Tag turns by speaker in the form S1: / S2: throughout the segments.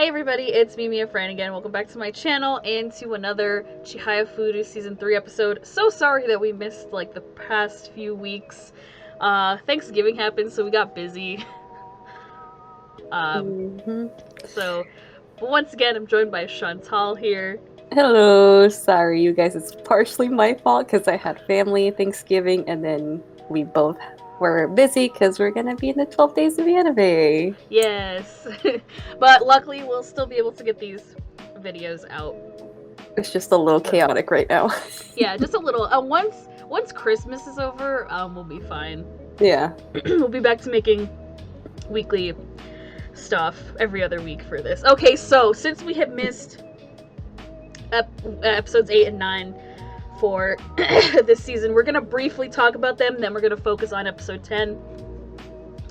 S1: Hey everybody, it's me, MiaFran again. Welcome back to my channel and to another Chihayafuru Season 3 episode. So sorry that we missed like the past few weeks. Thanksgiving happened, so we got busy. But once again, I'm joined by Chantal here.
S2: Hello, sorry you guys, it's partially my fault because I had family Thanksgiving and then we both were busy because we're gonna be in the 12 days of anime.
S1: Yes. But luckily we'll still be able to get these videos out.
S2: It's just a little chaotic right now.
S1: Yeah, just a little. Once Christmas is over, we'll be fine.
S2: Yeah.
S1: We'll be back to making weekly stuff every other week for this. Okay, so since we have missed episodes 8 and 9 for this season, we're gonna briefly talk about them, then we're gonna focus on episode 10.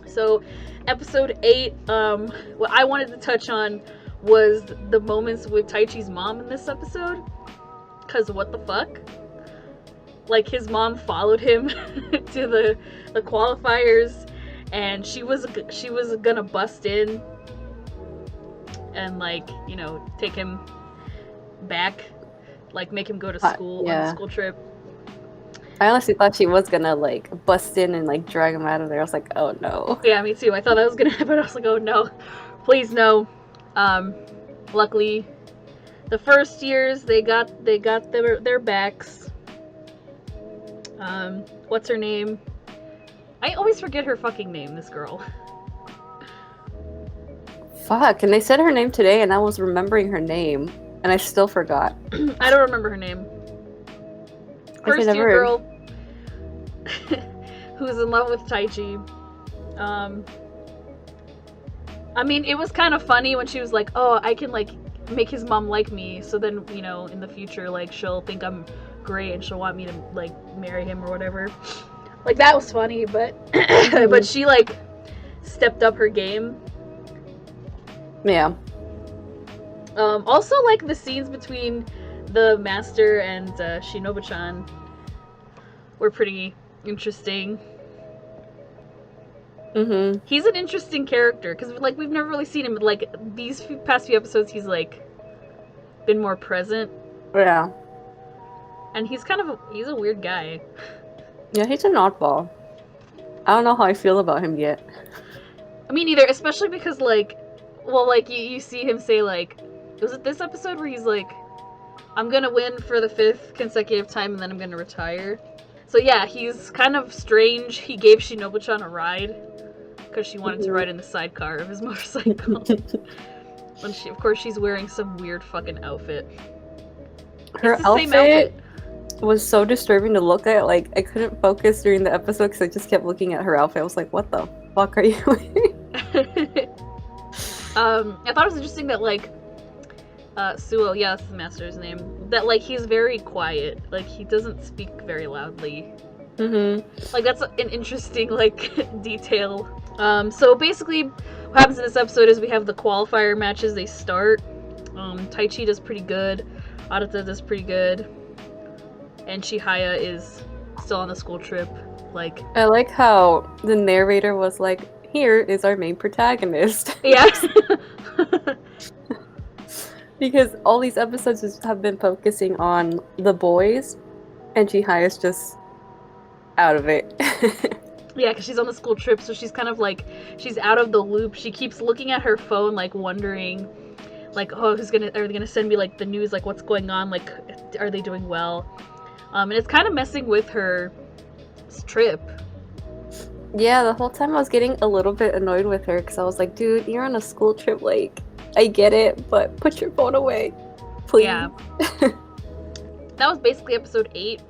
S1: So episode 8, what I wanted to touch on was the moments with Taichi's mom in this episode, because what the fuck, like his mom followed him to the qualifiers, and she was gonna bust in and, like, you know, take him back, like make him go to school on a school trip.
S2: I honestly thought she was gonna like bust in and like drag him out of there. I was like, oh no.
S1: Yeah, me too. I thought that was gonna happen. I was like, oh no, please no. Luckily, the first years they got their backs. What's her name? I always forget her fucking name, this girl.
S2: Fuck, and they said her name today and I was remembering her name and I still forgot.
S1: I don't remember her name. First year girl who's in love with Taichi. I mean, it was kind of funny when she was like, oh, I can like make his mom like me, so then, you know, in the future, like, she'll think I'm great and she'll want me to like marry him or whatever. Like, that was funny, but but she like stepped up her game.
S2: Yeah.
S1: Also, like, the scenes between the master and Shinobu-chan were pretty interesting. He's an interesting character because, like, we've never really seen him. Like, these past few episodes, he's like been more present.
S2: Yeah.
S1: And he's kind of he's a weird guy.
S2: Yeah, he's an oddball. I don't know how I feel about him yet.
S1: I mean, neither, especially because, like, well, like, you see him say, like, was it this episode where he's like, I'm gonna win for the 5th consecutive time and then I'm gonna retire. So yeah, he's kind of strange. He gave Shinobu-chan a ride because she wanted to ride in the sidecar of his motorcycle. When of course, she's wearing some weird fucking outfit.
S2: Her outfit was so disturbing to look at. Like, I couldn't focus during the episode because I just kept looking at her outfit. I was like, what the fuck are you wearing?
S1: I thought it was interesting that, like, Suo, yeah, that's the master's name, that, like, he's very quiet. Like, he doesn't speak very loudly. Like, that's an interesting, like, detail. So basically, what happens in this episode is we have the qualifier matches. They start. Taichi does pretty good. Arata does pretty good. And Chihaya is still on the school trip. Like,
S2: I like how the narrator was like, here is our main protagonist.
S1: Yeah.
S2: Because all these episodes have been focusing on the boys, and Chihaya's just out of it.
S1: Yeah, because she's on the school trip, so she's kind of like, she's out of the loop. She keeps looking at her phone, like, wondering, like, oh, are they gonna send me, like, the news, like, what's going on, like, are they doing well? And it's kind of messing with her trip.
S2: Yeah, the whole time I was getting a little bit annoyed with her, because I was like, dude, you're on a school trip, like, I get it, but put your phone away, please. Yeah.
S1: That was basically episode 8.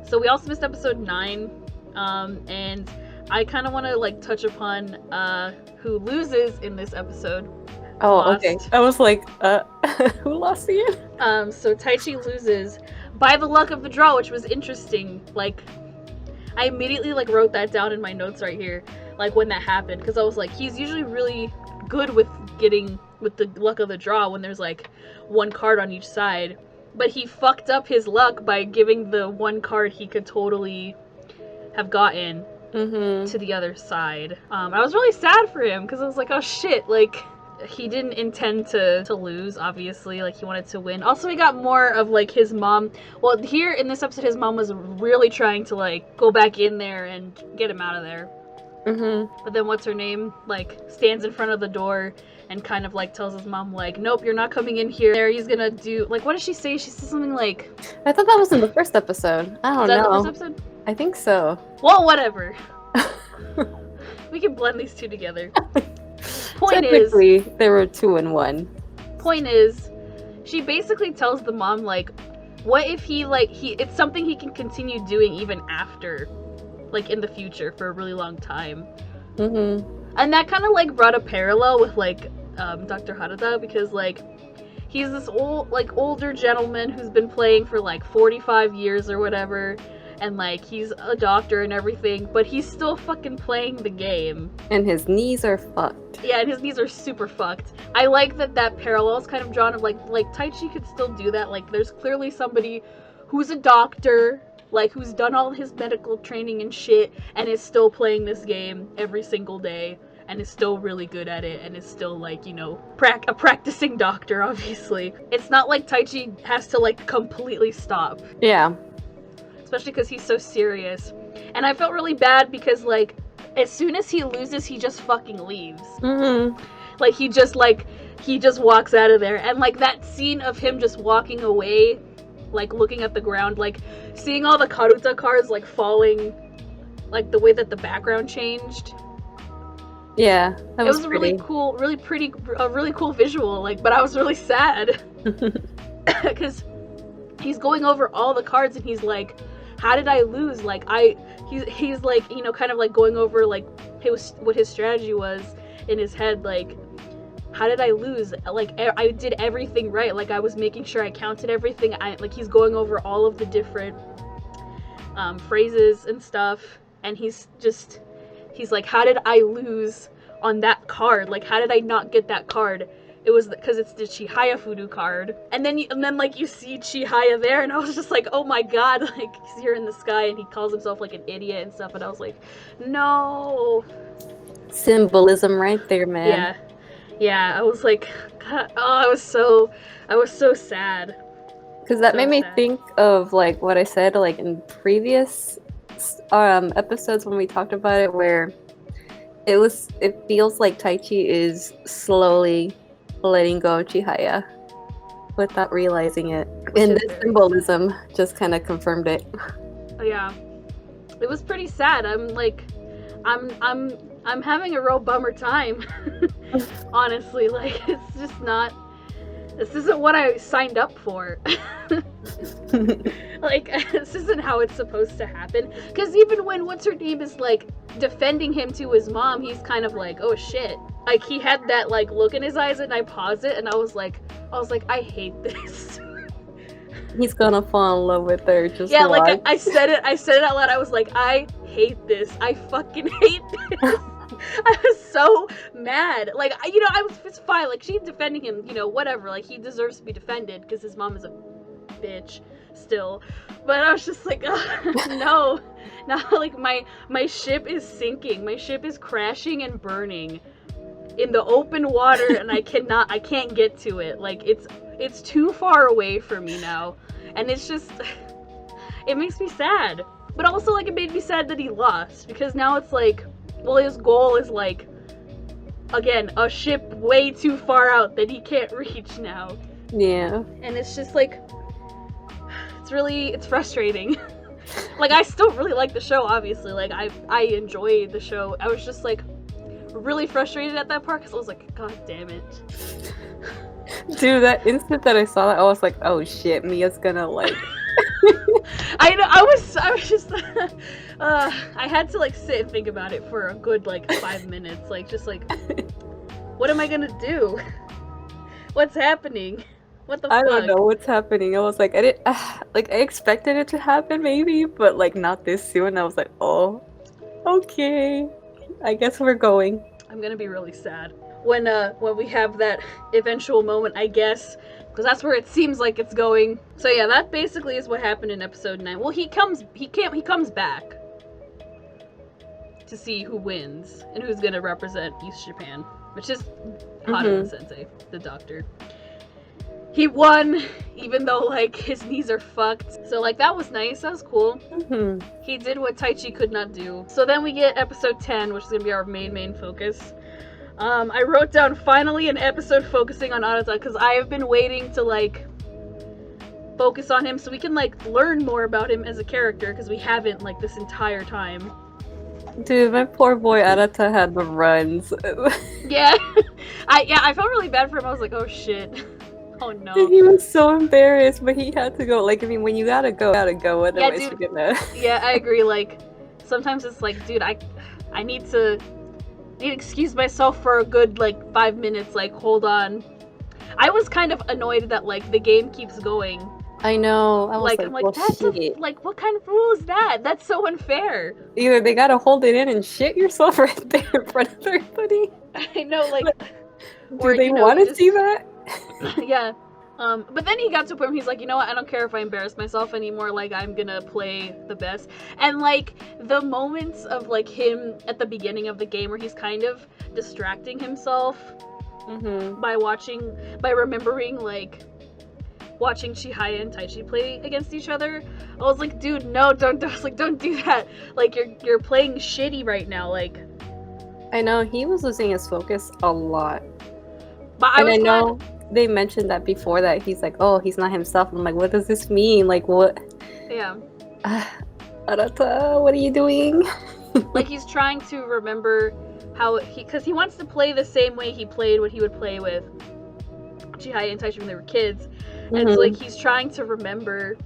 S1: So we also missed episode 9, and I kind of want to, like, touch upon who loses in this episode.
S2: Oh, okay. I was like, who lost again?
S1: So Taichi loses by the luck of the draw, which was interesting. Like, I immediately, like, wrote that down in my notes right here, like, when that happened, because I was like, he's usually really good with getting with the luck of the draw when there's, like, one card on each side, but he fucked up his luck by giving the one card he could totally have gotten to the other side. I was really sad for him because I was like, oh shit, like, he didn't intend to lose, obviously. Like, he wanted to win. Also, we got more of, like, his mom. Well, here in this episode, his mom was really trying to, like, go back in there and get him out of there. But then what's her name, like, stands in front of the door and kind of, like, tells his mom, like, nope, you're not coming in here. There, he's gonna do, like, what does she say? She says something like...
S2: I thought that was in the first episode. I don't know.
S1: Was that the first episode?
S2: I think so.
S1: Well, whatever. We can blend these two together. Point
S2: Technically,
S1: is...
S2: there were 2 in 1.
S1: Point is, she basically tells the mom, like, what if he, like, it's something he can continue doing even after, like, in the future for a really long time. And that kind of, like, brought a parallel with, like, Dr. Harada, because, like, he's this older gentleman who's been playing for, like, 45 years or whatever, and, like, he's a doctor and everything, but he's still fucking playing the game.
S2: And his knees are fucked.
S1: Yeah, and his knees are super fucked. I like that parallel is kind of drawn of, like, Taichi could still do that. Like, there's clearly somebody who's a doctor, like, who's done all his medical training and shit, and is still playing this game every single day, and is still really good at it, and is still, like, you know, a practicing doctor, obviously. It's not like Taichi has to, like, completely stop.
S2: Yeah.
S1: Especially because he's so serious. And I felt really bad because, like, as soon as he loses, he just fucking leaves. Like, he just walks out of there. And, like, that scene of him just walking away, like, looking at the ground, like, seeing all the Karuta cards, like, falling, like, the way that the background changed.
S2: Yeah, that was
S1: pretty.
S2: really
S1: cool, a really cool visual, like, but I was really sad. Because he's going over all the cards and he's like, how did I lose? Like, he's like, you know, kind of like going over, like, what his strategy was in his head, like, how did I lose? Like, I did everything right. Like, I was making sure I counted everything. Like, he's going over all of the different phrases and stuff, and he's like, how did I lose on that card? Like, how did I not get that card? It was because it's the Chihayafuru card. And then like, you see Chihaya there, and I was just like, oh my god, like, he's here in the sky, and he calls himself, like, an idiot and stuff, and I was like, no.
S2: Symbolism right there, man.
S1: Yeah, I was like, god, oh, I was so sad.
S2: Because that made me think of, like, what I said, like, in previous episodes when we talked about it, where it feels like Taichi is slowly letting go of Chihaya without realizing it. And this symbolism just kind of confirmed it.
S1: Yeah. It was pretty sad. I'm like, I'm having a real bummer time. Honestly, like, it's just not, this isn't what I signed up for. Like, this isn't how it's supposed to happen. Because even when what's-her-name is, like, defending him to his mom, he's kind of like, oh shit. Like, he had that, like, look in his eyes, and I paused it, and I was like, I hate this.
S2: He's gonna fall in love with her, just
S1: yeah,
S2: watch.
S1: like, I said it out loud. I was like, I hate this. I fucking hate this. I was so mad. Like, you know, it's fine. Like, she's defending him, you know, whatever. Like, he deserves to be defended because his mom is a bitch still. But I was just like, no. Now, like, my ship is sinking. My ship is crashing and burning in the open water, and I can't get to it. Like, it's too far away from me now. And it's just, it makes me sad. But also, like, it made me sad that he lost, because now it's like, well, his goal is, like, again, a ship way too far out that he can't reach now.
S2: Yeah.
S1: And it's just, like, it's frustrating. Like, I still really like the show, obviously. Like, I enjoy the show. I was just, like, really frustrated at that part, because I was like, god damn it.
S2: Dude, that instant that I saw that, I was like, oh shit, Mia's gonna, like...
S1: I know, I was just, I had to, like, sit and think about it for a good, like, 5 minutes, like, just, like, what am I gonna do? What's happening? What the fuck?
S2: I don't know what's happening. I was like, I expected it to happen, maybe, but, like, not this soon. I was like, oh, okay, I guess we're going.
S1: I'm gonna be really sad when we have that eventual moment, I guess, because that's where it seems like it's going. So yeah, that basically is what happened in episode 9. Well, he comes back to see who wins and who's gonna represent East Japan. which is Hanuma Sensei, the doctor. He won, even though, like, his knees are fucked. So, like, that was nice. That was cool. He did what Taichi could not do. So then we get episode 10, which is gonna be our main focus. I wrote down, finally, an episode focusing on Arata, because I have been waiting to, like, focus on him so we can, like, learn more about him as a character, because we haven't, like, this entire time.
S2: Dude, my poor boy Arata had the runs.
S1: Yeah. I felt really bad for him. I was like, oh shit. Oh no.
S2: He was so embarrassed, but he had to go. Like, I mean, when you gotta go, otherwise
S1: yeah, dude,
S2: you're gonna...
S1: Yeah, I agree. Like, sometimes it's like, dude, I need to excuse myself for a good, like, 5 minutes. Like, hold on. I was kind of annoyed that, like, the game keeps going.
S2: I know. I was
S1: like, I'm like, well, that's like, what kind of rule is that? That's so unfair.
S2: Either they gotta hold it in and shit yourself right there in front of everybody.
S1: I know, like,
S2: do they want to see that?
S1: Yeah. But then he got to a point where he's like, you know what, I don't care if I embarrass myself anymore, like, I'm gonna play the best. And, like, the moments of, like, him at the beginning of the game where he's kind of distracting himself by remembering, like, watching Chihaya and Taichi play against each other. I was like, dude, no, don't do that. Like, you're playing shitty right now, like.
S2: I know, he was losing his focus a lot.
S1: But I know
S2: they mentioned that before, that he's like, oh, he's not himself. I'm like, what does this mean? Like, what?
S1: Yeah.
S2: Arata, what are you doing?
S1: Like, he's trying to remember how because he wants to play the same way he played when he would play with Chihaya and Taichi when they were kids. And so, like, he's trying to remember,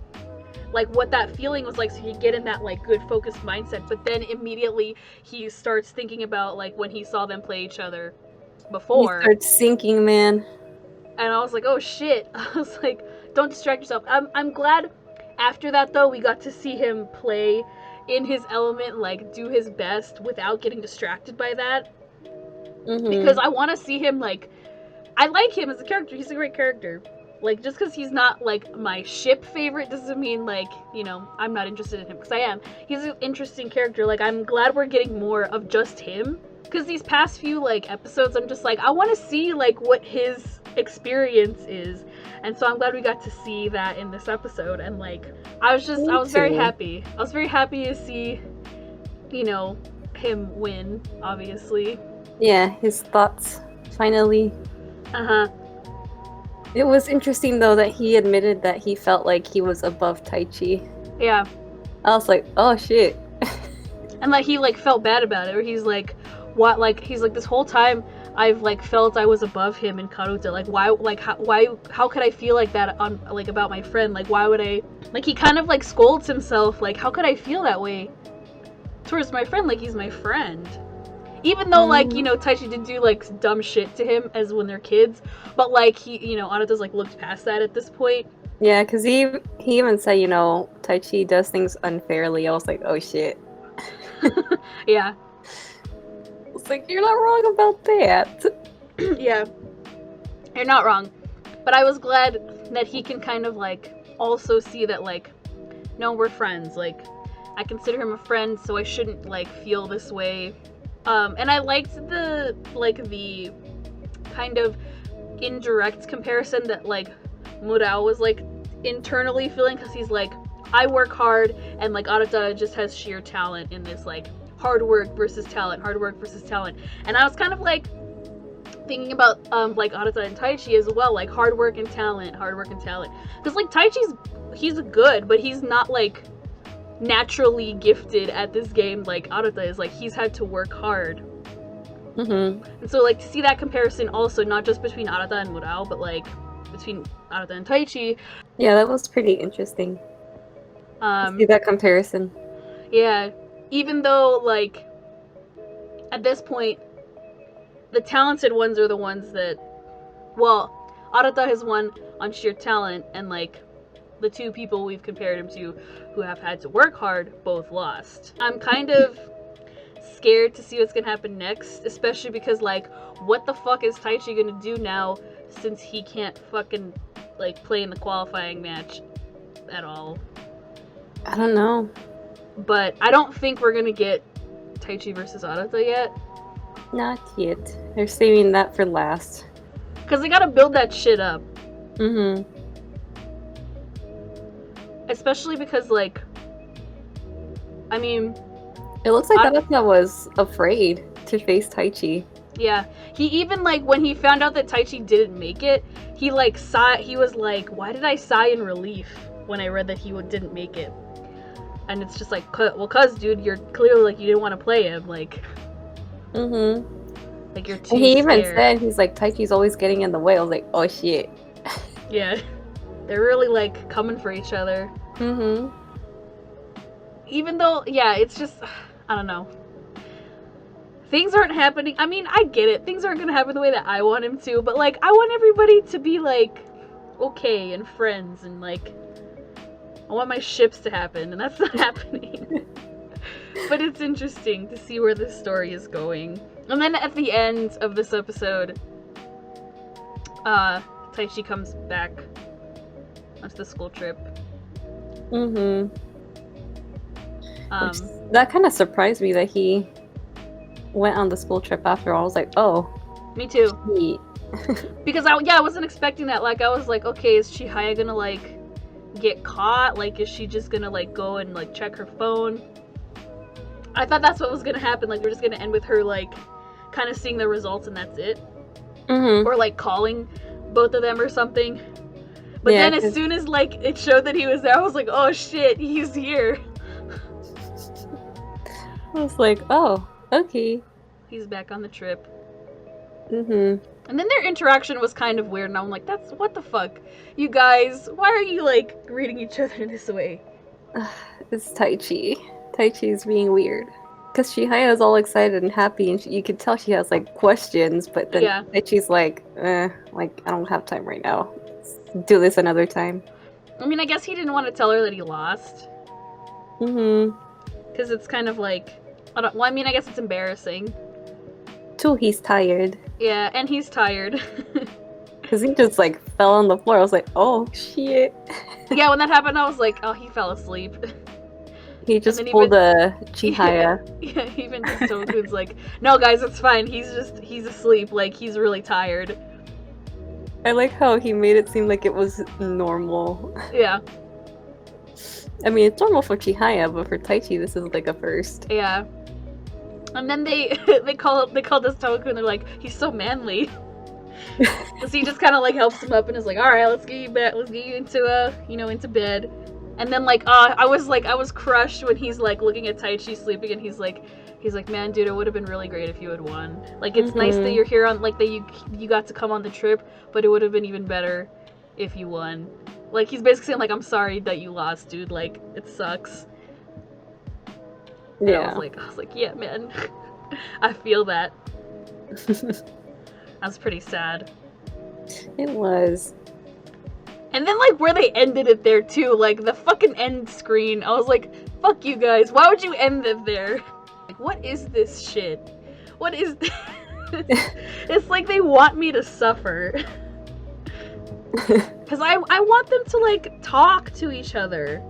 S1: like, what that feeling was like so he could get in that, like, good focused mindset. But then immediately he starts thinking about, like, when he saw them play each other before.
S2: He starts sinking, man.
S1: And I was like, oh shit. I was like, don't distract yourself. I'm glad after that, though, we got to see him play in his element, like, do his best without getting distracted by that. Because I want to see him, like, I like him as a character. He's a great character. Like, just because he's not, like, my ship favorite doesn't mean, like, you know, I'm not interested in him. Because I am. He's an interesting character. Like, I'm glad we're getting more of just him. Because these past few, like, episodes, I'm just like, I want to see, like, what his experience is. And so I'm glad we got to see that in this episode. And, like, I was very happy. I was very happy to see, you know, him win, obviously.
S2: Yeah, his thoughts, finally. It was interesting, though, that he admitted that he felt like he was above Taichi.
S1: Yeah.
S2: I was like, oh, shit.
S1: And, like, he, like, felt bad about it, where he's like, what, like, he's like, this whole time, I've, like, felt I was above him in Karuta. Like, why, like, how could I feel like that on, like, about my friend? Like, why would I, like, he kind of, like, scolds himself, like, how could I feel that way towards my friend? Like, he's my friend. Even though, like, you know, Taichi did do, like, dumb shit to him as when they're kids. But, like, he, you know, Arata's, like, looked past that at this point.
S2: Yeah, because he even said, you know, Taichi does things unfairly. I was like, oh, shit.
S1: Yeah.
S2: It's like, you're not wrong about that.
S1: Yeah. You're not wrong. But I was glad that he can kind of, like, also see that, like, no, we're friends. Like, I consider him a friend, so I shouldn't, like, feel this way. And I liked the kind of indirect comparison that, like, Murao was, like, internally feeling, because he's like, I work hard, and, like, Arata just has sheer talent in this, like, hard work versus talent. And I was kind of, like, thinking about, like, Arata and Taichi as well, like, hard work and talent. Because, like, he's good, but he's not, like, naturally gifted at this game like Arata is. Like, he's had to work hard. And so, like, to see that comparison also, not just between Arata and Murao, but, like, between Arata and Taichi.
S2: Yeah, that was pretty interesting. See that comparison.
S1: Yeah. Even though, like, at this point, the talented ones are the ones that, well, Arata has won on sheer talent, and, like, the two people we've compared him to who have had to work hard both lost. I'm kind of scared to see what's gonna happen next, especially because, like, what the fuck is Taichi gonna do now since he can't fucking, like, play in the qualifying match at all?
S2: I don't know.
S1: But I don't think we're gonna get Taichi versus Arata yet.
S2: Not yet. They're saving that for last.
S1: Because they gotta build that shit up.
S2: Mm-hmm.
S1: Especially because, like, I mean...
S2: It looks like Arata was afraid to face Taichi.
S1: Yeah. He even, like, when he found out that Taichi didn't make it, he, like, he was like, why did I sigh in relief when I read that he didn't make it? And it's just like, well, cuz, dude, you're clearly, like, you didn't want to play him, like...
S2: Mm-hmm.
S1: Like, you're too
S2: He
S1: scared.
S2: even said, he's like, Taichi's always getting in the way. I was like, oh, shit.
S1: Yeah. They're really, like, coming for each other.
S2: Mm-hmm.
S1: Even though, yeah, it's just... I don't know. Things aren't happening. I mean, I get it. Things aren't gonna happen the way that I want him to, but, like, I want everybody to be, like, okay and friends and, like, I want my ships to happen, and that's not happening. But it's interesting to see where this story is going. And then at the end of this episode, Taichi comes back onto the school trip.
S2: Mm-hmm. That kind of surprised me that he went on the school trip after all. I was like, oh.
S1: Me too.
S2: Neat.
S1: Because I wasn't expecting that. Like, I was like, okay, is Chihaya gonna, like, get caught? Like, is she just gonna, like, go and, like, check her phone? I thought that's what was gonna happen. Like, we're just gonna end with her, like, kind of seeing the results and that's it.
S2: Mm-hmm.
S1: Or, like, calling both of them or something. But then as soon as, like, it showed that he was there, I was like, oh shit, he's here.
S2: I was like, oh, okay.
S1: He's back on the trip.
S2: Mm-hmm.
S1: And then their interaction was kind of weird, and I'm like, that's, what the fuck? You guys, why are you, like, greeting each other in this way?
S2: It's Taichi. Taichi's being weird. Because Chihaya's all excited and happy, and you can tell she has, like, questions, but then Taichi's like, like, I don't have time right now. Let's do this another time.
S1: I mean, I guess he didn't want to tell her that he lost.
S2: Mm-hmm.
S1: Because it's kind of like, I mean, I guess it's embarrassing.
S2: Too, he's tired.
S1: Yeah, and he's tired.
S2: Because he just, like, fell on the floor. I was like, oh, shit.
S1: Yeah, when that happened, I was like, oh, he fell asleep.
S2: He just pulled a Chihaya.
S1: Yeah, even just Toku's like, no, guys, it's fine. He's asleep. Like, he's really tired.
S2: I like how he made it seem like it was normal.
S1: Yeah.
S2: I mean, it's normal for Chihaya, but for Taichi, this is like a first.
S1: Yeah. And then they call this Toku and they're like, he's so manly. So he just kind of like helps him up and is like, all right, let's get you back. Let's get you into into bed. And then like, I was crushed when he's like looking at Taichi sleeping and he's like, man, dude, it would have been really great if you had won. Like, it's nice that you're here on, like, that you got to come on the trip, but it would have been even better if you won. Like, he's basically saying, like, I'm sorry that you lost, dude. Like, it sucks.
S2: Yeah.
S1: I was like, yeah, man. I feel that. That was pretty sad.
S2: It was.
S1: And then, like, where they ended it there, too. Like, the fucking end screen. I was like, fuck you guys. Why would you end it there? Like, what is this shit? What is this? It's like they want me to suffer. Because I want them to, like, talk to each other.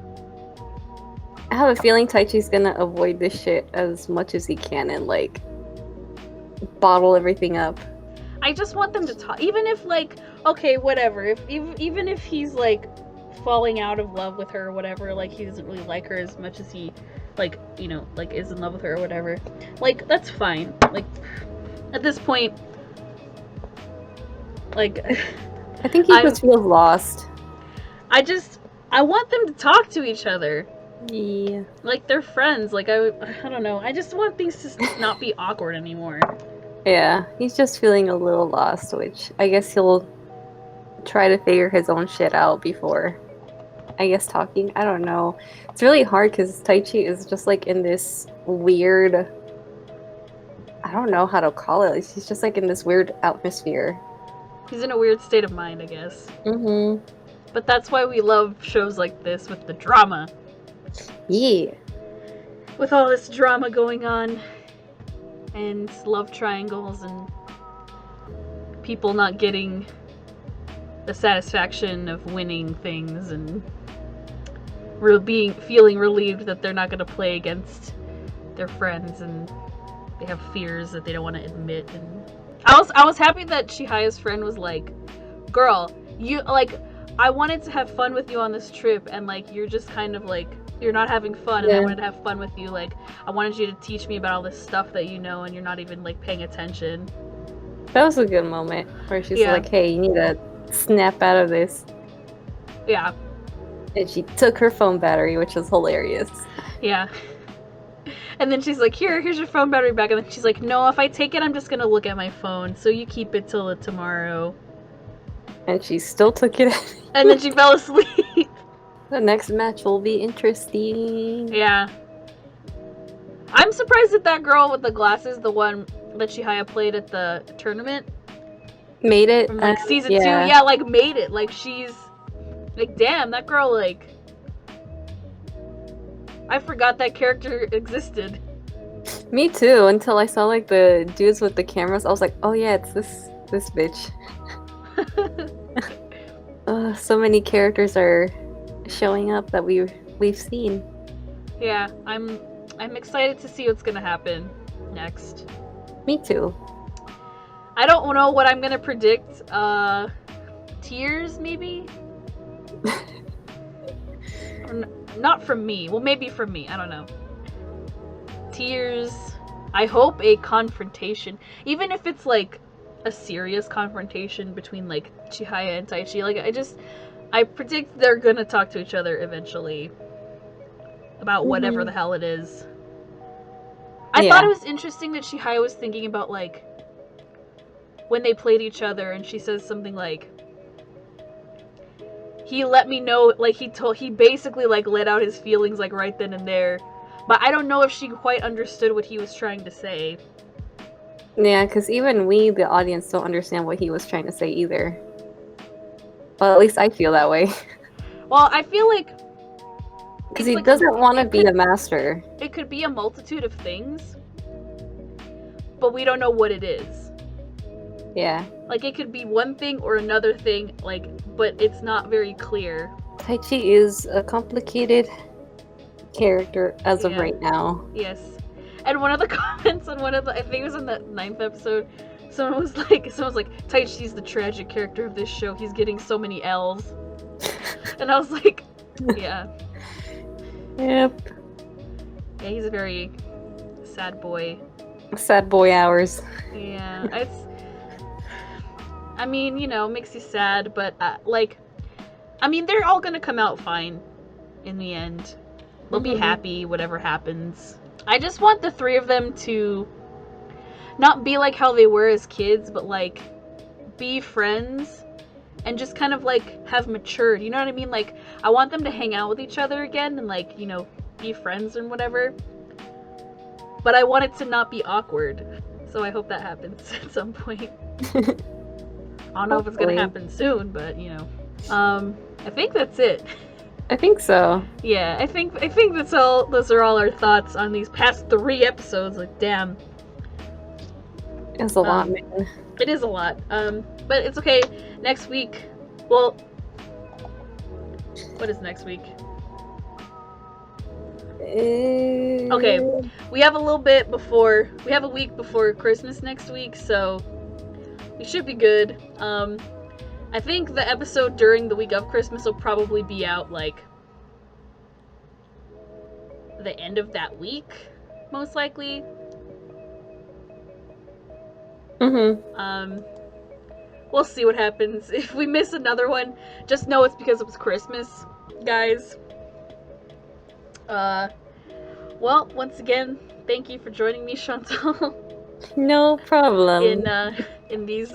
S2: I have a feeling Taichi's gonna avoid this shit as much as he can and, like, bottle everything up.
S1: I just want them to talk. Even if, like, okay, whatever. Even if he's, like, falling out of love with her or whatever, like, he doesn't really like her as much as he, like, you know, like, is in love with her or whatever. Like, that's fine. Like, at this point, like...
S2: I think he just feels lost.
S1: I want them to talk to each other.
S2: Yeah.
S1: Like, they're friends. Like, I don't know. I just want things to not be awkward anymore.
S2: Yeah, he's just feeling a little lost, which I guess he'll try to figure his own shit out before, I guess, talking. I don't know. It's really hard because Taichi is just, like, in this weird... I don't know how to call it. He's just, like, in this weird atmosphere.
S1: He's in a weird state of mind, I guess.
S2: Mm-hmm.
S1: But that's why we love shows like this with the drama.
S2: Yeah.
S1: With all this drama going on, and love triangles, and people not getting the satisfaction of winning things, and feeling relieved that they're not going to play against their friends, and they have fears that they don't want to admit. And I was happy that Chihaya's friend was like, girl, you like, I wanted to have fun with you on this trip, and like you're just kind of like, you're not having fun, and I wanted to have fun with you. Like, I wanted you to teach me about all this stuff that you know, and you're not even like paying attention.
S2: That was a good moment where she's like, hey, you need to snap out of this.
S1: Yeah.
S2: And she took her phone battery, which was hilarious.
S1: Yeah. And then she's like, here's your phone battery back. And then she's like, no, if I take it, I'm just gonna look at my phone. So you keep it till tomorrow.
S2: And she still took it.
S1: And then she fell asleep.
S2: The next match will be interesting.
S1: Yeah. I'm surprised that girl with the glasses, the one that Chihaya played at the tournament,
S2: made it.
S1: From like season 2. Yeah, like made it. Like she's like, damn, that girl, like, I forgot that character existed.
S2: Me too, until I saw like the dudes with the cameras. I was like, oh yeah, it's this bitch. So many characters are showing up that we've seen. Yeah,
S1: I'm excited to see what's gonna happen next.
S2: Me too.
S1: I don't know what I'm gonna predict. Tears, maybe? Not from me. Well, maybe from me. I don't know. Tears. I hope a confrontation. Even if it's like a serious confrontation between like Chihaya and Taichi. Like I predict they're gonna talk to each other eventually. About whatever the hell it is. I thought it was interesting that Chihaya was thinking about like when they played each other, and she says something like, he let me know, like he basically like let out his feelings like right then and there. But I don't know if she quite understood what he was trying to say.
S2: Yeah, because even we, the audience, don't understand what he was trying to say either. Well, at least I feel that way.
S1: Well, I feel like
S2: because he like, doesn't want to be a master.
S1: It could be a multitude of things, but we don't know what it is.
S2: Yeah.
S1: Like, it could be one thing or another thing, like, but it's not very clear.
S2: Taichi is a complicated character as of right now.
S1: Yes. And one of the comments on one of the, I think it was in the 9th episode, someone was like, Taichi's the tragic character of this show. He's getting so many L's. And I was like, yeah.
S2: Yep.
S1: Yeah, he's a very sad boy.
S2: Sad boy hours.
S1: Yeah, I mean, you know, makes you sad, but like, I mean, they're all gonna come out fine in the end. They'll be happy, whatever happens. I just want the three of them to not be like how they were as kids, but like be friends and just kind of like have matured. You know what I mean? Like, I want them to hang out with each other again and like, you know, be friends and whatever. But I want it to not be awkward. So I hope that happens at some point. I don't know if it's gonna happen soon, but you know. I think that's it.
S2: I think so.
S1: Yeah, I think that's all. Those are all our thoughts on these past 3 episodes. Like, damn.
S2: It's a lot, man.
S1: It is a lot. But it's okay. Next week, well, what is next week? Okay, we have a week before Christmas next week, so we should be good. I think the episode during the week of Christmas will probably be out, like, the end of that week, most likely. We'll see what happens. If we miss another one, just know it's because it was Christmas, guys. Well, once again, thank you for joining me, Chantal.
S2: No problem.
S1: In these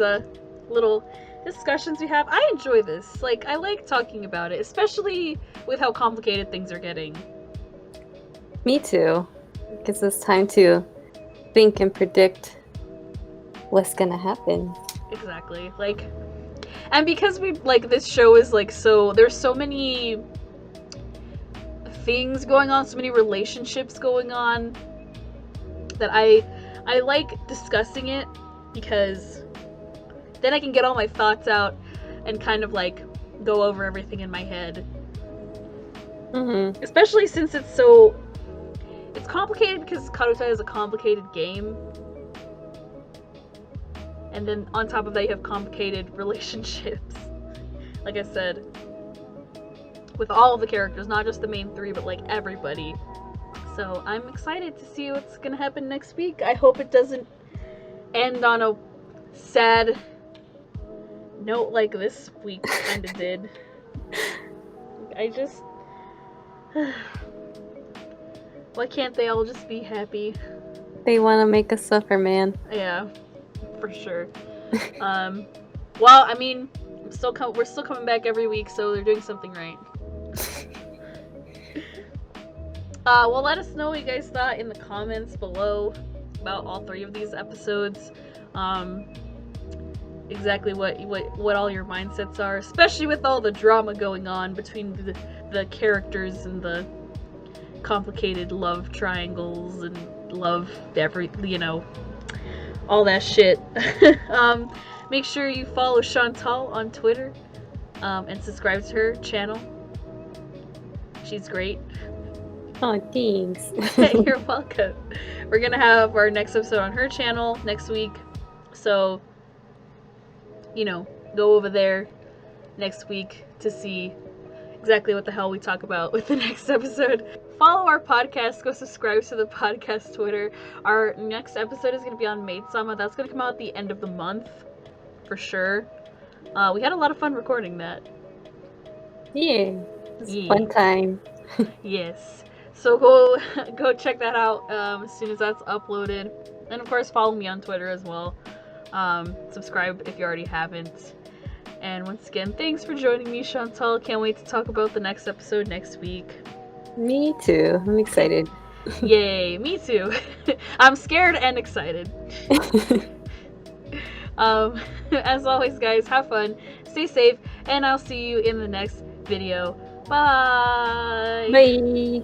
S1: little discussions we have. I enjoy this. Like, I like talking about it, especially with how complicated things are getting.
S2: Me too. It gives us time to think and predict what's gonna happen.
S1: Exactly. Like, and because this show is like, so there's so many things going on, so many relationships going on, that I like discussing it, because then I can get all my thoughts out and kind of like go over everything in my head. Especially since it's complicated because Karuta is a complicated game. And then on top of that, you have complicated relationships. Like I said, with all of the characters, not just the main three, but like everybody. So I'm excited to see what's gonna happen next week. I hope it doesn't end on a sad note like this week kinda did. I just... Why can't they all just be happy?
S2: They want to make us suffer, man.
S1: Yeah, for sure. Well, I mean, we're still coming back every week, so they're doing something right. Well, let us know what you guys thought in the comments below about all 3 of these episodes. Exactly what all your mindsets are, especially with all the drama going on between the characters and the complicated love triangles and love all that shit. Make sure you follow Chantal on Twitter and subscribe to her channel. She's great.
S2: Oh, thanks.
S1: You're welcome. We're gonna have our next episode on her channel next week, so go over there next week to see exactly what the hell we talk about with the next episode. Follow our podcast, go subscribe to the podcast Twitter. Our next episode is going to be on Maid-sama. That's going to come out at the end of the month, for sure. We had a lot of fun recording that.
S2: Yeah, it's a fun time.
S1: Yes. So go check that out as soon as that's uploaded. And of course, follow me on Twitter as well. Subscribe if you already haven't. And once again, thanks for joining me, Chantal. Can't wait to talk about the next episode next week.
S2: Me too. I'm excited.
S1: Yay, me too. I'm scared and excited. As always, guys, have fun, stay safe, and I'll see you in the next video. Bye!
S2: Bye!